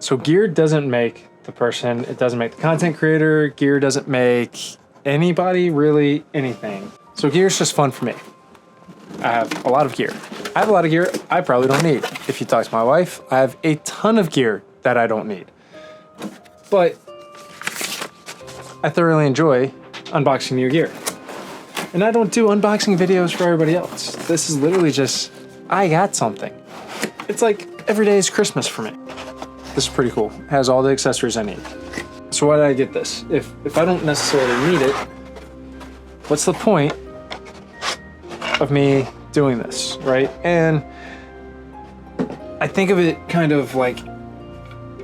So gear doesn't make the person, it doesn't make the content creator, gear doesn't make anybody really anything. So gear is just fun for me. I have a lot of gear. I have a lot of gear I probably don't need. If you talk to my wife, I have a ton of gear that I don't need. But I thoroughly enjoy unboxing new gear. And I don't do unboxing videos for everybody else. This is literally just, I got something. It's like every day is Christmas for me. This is pretty cool. It has all the accessories I need. So why did I get this? If I don't necessarily need it, what's the point of me doing this, right? And I think of it kind of like,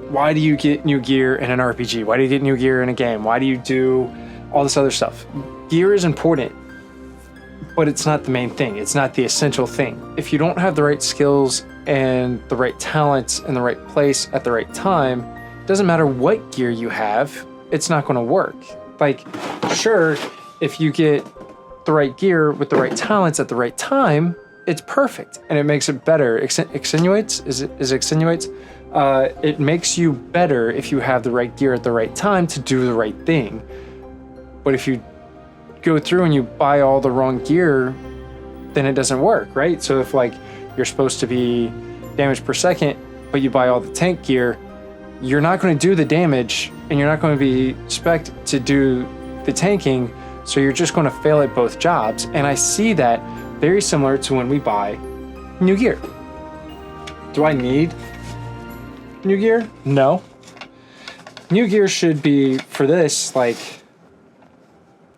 why do you get new gear in an RPG? Why do you get new gear in a game? Why do you do all this other stuff? Gear is important, but it's not the main thing. It's not the essential thing. If you don't have the right skills and the right talents in the right place at the right time, it doesn't matter what gear you have, it's not gonna work. Like, sure, if you get the right gear with the right talents at the right time, it's perfect and it makes it better. Extenuates? Is it extenuates? It makes you better if you have the right gear at the right time to do the right thing. But if you go through and you buy all the wrong gear, then it doesn't work, right? So if like you're supposed to be damage per second, but you buy all the tank gear, you're not going to do the damage and you're not going to be spec'd to do the tanking. So you're just going to fail at both jobs. And I see that very similar to when we buy new gear. Do I need new gear? No. New gear should be for this, like,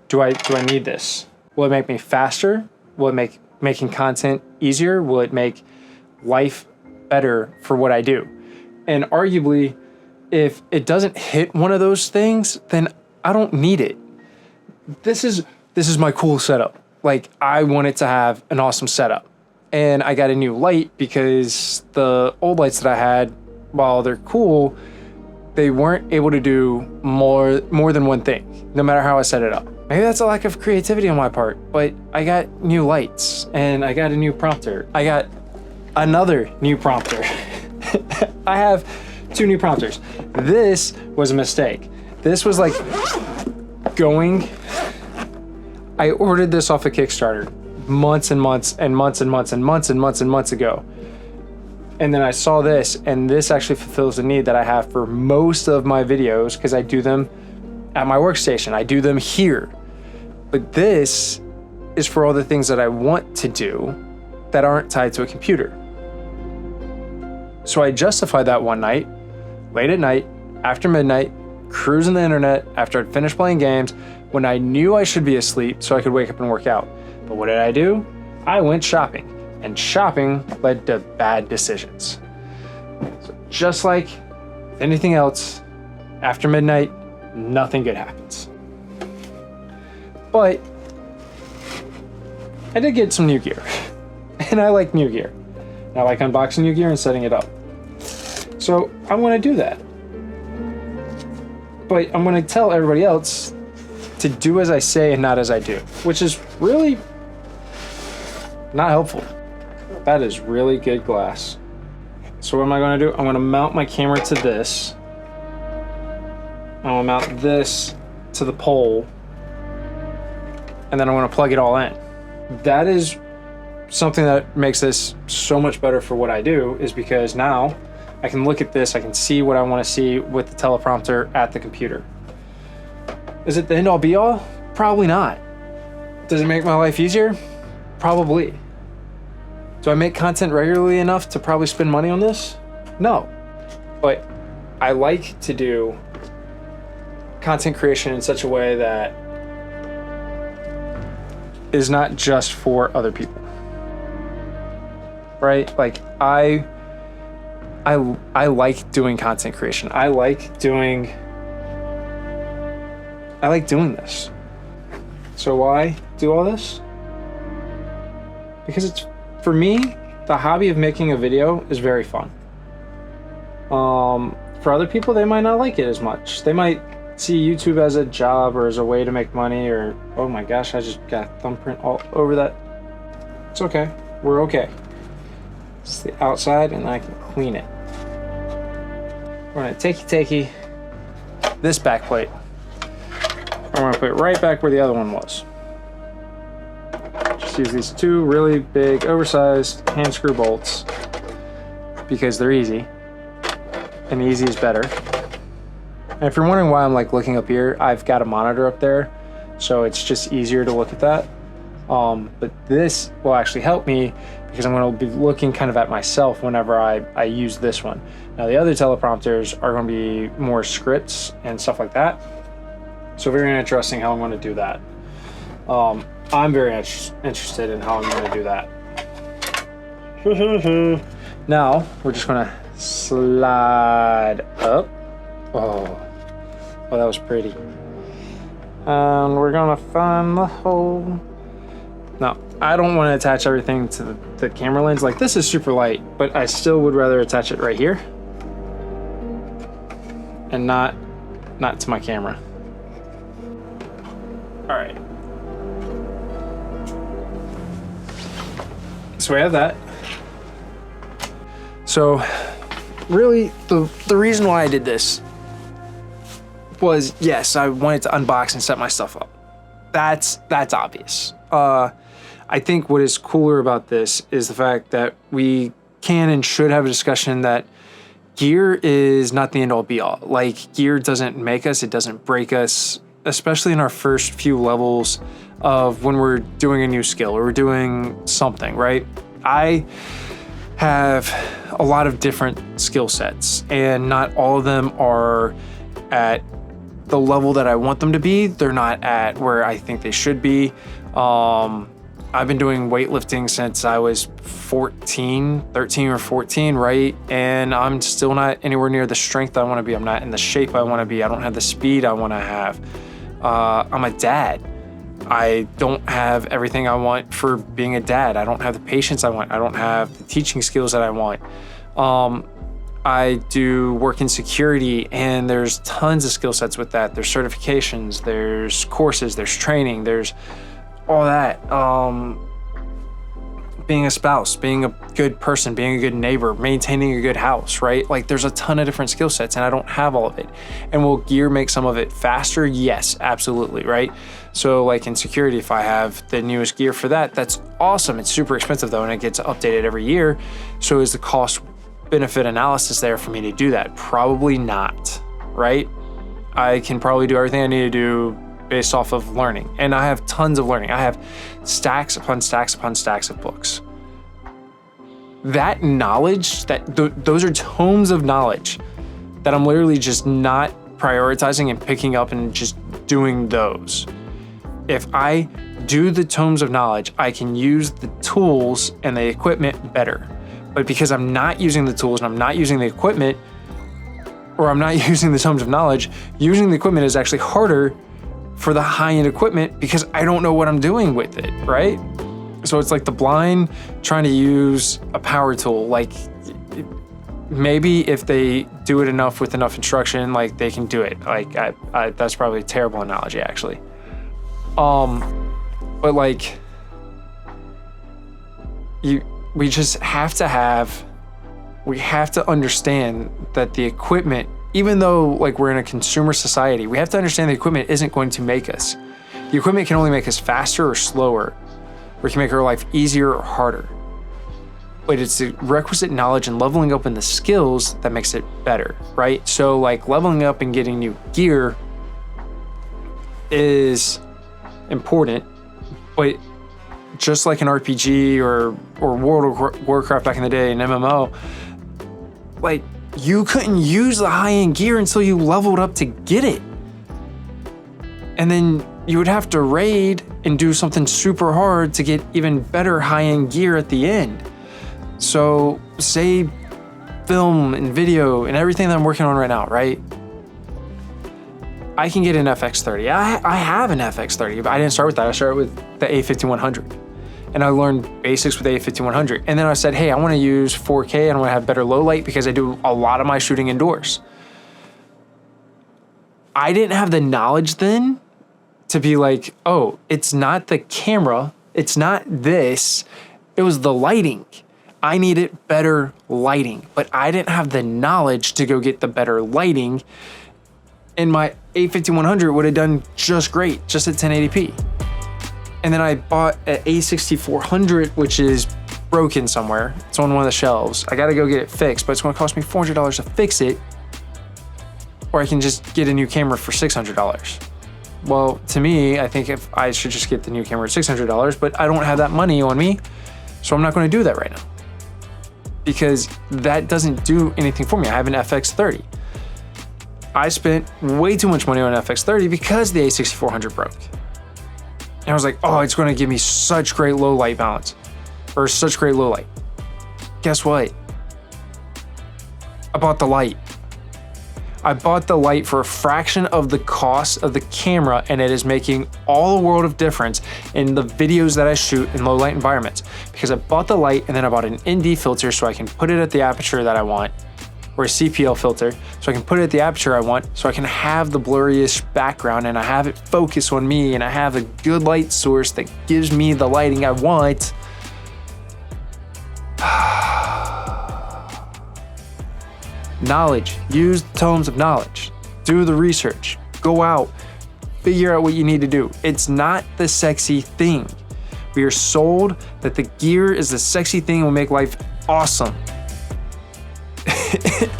do I need this? Will it make me faster? Will it make making content easier? Will it make life better for what I do? And arguably, if it doesn't hit one of those things, then I don't need it. This is my cool setup. Like, I wanted to have an awesome setup. And I got a new light because the old lights that I had, while they're cool, they weren't able to do more than one thing, no matter how I set it up. Maybe that's a lack of creativity on my part, but I got new lights and I got a new prompter. I got another new prompter. I have 2 new prompters. This was a mistake. This was like I ordered this off of Kickstarter months and months and months and months and months and months and months ago. And then I saw this, and this actually fulfills the need that I have for most of my videos because I do them at my workstation. I do them here. But this is for all the things that I want to do that aren't tied to a computer. So I justified that one night, late at night, after midnight, cruising the internet after I'd finished playing games when I knew I should be asleep so I could wake up and work out. But what did I do? I went shopping. And shopping led to bad decisions. So just like anything else, after midnight, nothing good happens. But I did get some new gear. And I like new gear. And I like unboxing new gear and setting it up. So I'm going to do that. But I'm going to tell everybody else to do as I say and not as I do, which is really not helpful. That is really good glass. So what am I going to do? I'm going to mount my camera to this. I'm going to mount this to the pole. And then I'm going to plug it all in. That is something that makes this so much better for what I do, is because now I can look at this, I can see what I want to see with the teleprompter at the computer. Is it the end all be all? Probably not. Does it make my life easier? Probably. Do I make content regularly enough to probably spend money on this? No. But I like to do content creation in such a way that is not just for other people. Right? Like I like doing content creation. I like doing this. So why do all this? Because it's, for me, the hobby of making a video is very fun. For other people, they might not like it as much. They might see YouTube as a job or as a way to make money, or, oh my gosh, I just got thumbprint all over that. It's okay. We're okay. It's the outside and I can clean it. going to takey this back plate. I'm going to put it right back where the other one was. Just use these two really big, oversized hand screw bolts because they're easy, and easy is better. And if you're wondering why I'm like looking up here, I've got a monitor up there, so it's just easier to look at that. But this will actually help me because I'm going to be looking kind of at myself whenever I use this one. Now the other teleprompters are going to be more scripts and stuff like that. So very interesting how I'm going to do that. I'm very interested in how I'm going to do that. Now we're just going to slide up. Oh, that was pretty. And we're going to find the hole. Now, I don't want to attach everything to the camera lens. Like, this is super light, but I still would rather attach it right here and not to my camera. All right. So we have that. So really the reason why I did this was, yes, I wanted to unbox and set my stuff up. That's obvious. I think what is cooler about this is the fact that we can and should have a discussion that gear is not the end all be all. Like, gear doesn't make us, it doesn't break us, especially in our first few levels of when we're doing a new skill or we're doing something, right? I have a lot of different skill sets, and not all of them are at the level that I want them to be. They're not at where I think they should be. I've been doing weightlifting since I was 13 or 14, right? And I'm still not anywhere near the strength I want to be. I'm not in the shape I want to be. I don't have the speed I want to have. I'm a dad. I don't have everything I want for being a dad. I don't have the patience I want. I don't have the teaching skills that I want. I do work in security, and there's tons of skill sets with that. There's certifications, there's courses, there's training, there's all that. Being a spouse, being a good person, being a good neighbor, maintaining a good house, right? Like, there's a ton of different skill sets, and I don't have all of it. And will gear make some of it faster? Yes, absolutely, right? So like in security, if I have the newest gear for that, that's awesome. It's super expensive though, and it gets updated every year. So is the cost benefit analysis there for me to do that? Probably not, right? I can probably do everything I need to do based off of learning. And I have tons of learning. I have stacks upon stacks upon stacks of books. That knowledge, those are tomes of knowledge that I'm literally just not prioritizing and picking up and just doing those. If I do the tomes of knowledge, I can use the tools and the equipment better. But because I'm not using the tools and I'm not using the equipment, or I'm not using the tomes of knowledge, using the equipment is actually harder for the high-end equipment because I don't know what I'm doing with it, right? So it's like the blind trying to use a power tool. Like, maybe if they do it enough with enough instruction, like, they can do it. Like, that's probably a terrible analogy, actually. But like, we just have to understand that the equipment, even though like we're in a consumer society, we have to understand the equipment isn't going to make us. The equipment can only make us faster or slower, or it can make our life easier or harder. But it's the requisite knowledge and leveling up in the skills that makes it better, right? So like leveling up and getting new gear is important, but just like an RPG or World of Warcraft back in the day, an MMO, like, you couldn't use the high-end gear until you leveled up to get it. And then you would have to raid and do something super hard to get even better high-end gear at the end. So say film and video and everything that I'm working on right now, right? I can get an FX30. I have an FX30, but I didn't start with that. I started with the A5100. And I learned basics with A5100. And then I said, hey, I want to use 4K and I want to have better low light because I do a lot of my shooting indoors. I didn't have the knowledge then to be like, oh, it's not the camera, it's not this, it was the lighting. I needed better lighting, but I didn't have the knowledge to go get the better lighting. And my A5100 would have done just great, just at 1080p. And then I bought an A6400, which is broken somewhere. It's on one of the shelves. I gotta go get it fixed, but it's gonna cost me $400 to fix it. Or I can just get a new camera for $600. Well, to me, I think if I should just get the new camera at $600, but I don't have that money on me, so I'm not gonna do that right now. Because that doesn't do anything for me. I have an FX30. I spent way too much money on an FX30 because the A6400 broke. And I was like, oh, it's gonna give me such great low light balance, or such great low light. Guess what? I bought the light. I bought the light for a fraction of the cost of the camera, and it is making all the world of difference in the videos that I shoot in low light environments. Because I bought the light and then I bought an ND filter so I can put it at the aperture that I want, or a CPL filter, so I can put it at the aperture I want, so I can have the blurriest background and I have it focus on me and I have a good light source that gives me the lighting I want. Knowledge. Use the tomes of knowledge. Do the research. Go out. Figure out what you need to do. It's not the sexy thing. We are sold that the gear is the sexy thing and will make life awesome.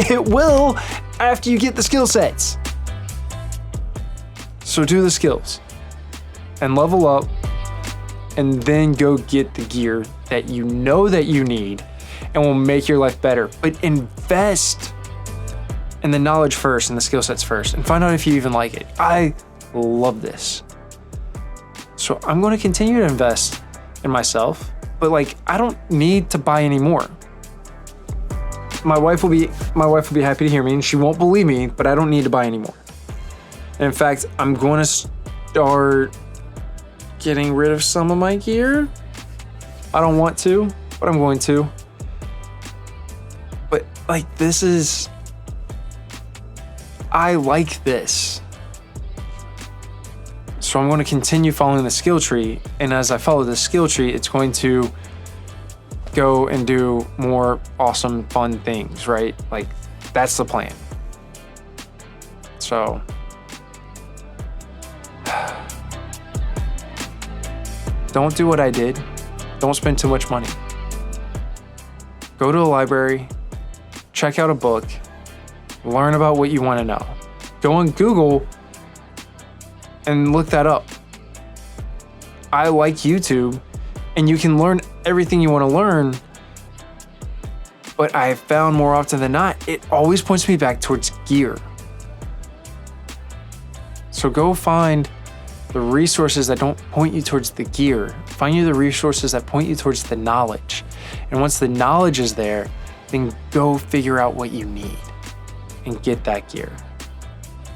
It will after you get the skill sets. So do the skills and level up, and then go get the gear that you know that you need and will make your life better. But invest in the knowledge first and the skill sets first, and find out if you even like it. I love this. So I'm going to continue to invest in myself, but like, I don't need to buy any more. My wife will be happy to hear me, and she won't believe me, but I don't need to buy any more. In fact, I'm going to start getting rid of some of my gear. I don't want to, but I'm going to. But like, I like this. So I'm going to continue following the skill tree, and as I follow the skill tree, it's going to go and do more awesome, fun things, right? Like, that's the plan. So don't do what I did. Don't spend too much money. Go to a library, check out a book, learn about what you want to know. Go on Google and look that up. I like YouTube, and you can learn everything you want to learn, but I have found more often than not, it always points me back towards gear. So go find the resources that don't point you towards the gear. Find you the resources that point you towards the knowledge. And once the knowledge is there, then go figure out what you need and get that gear.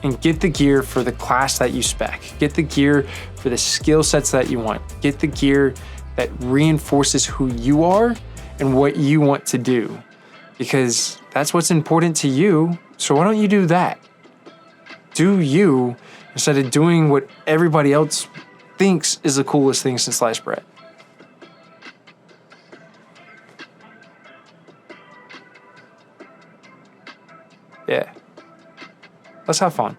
And get the gear for the class that you spec. Get the gear for the skill sets that you want. Get the gear that reinforces who you are and what you want to do. Because that's what's important to you. So why don't you do that? Do you, instead of doing what everybody else thinks is the coolest thing since sliced bread. Yeah. Let's have fun.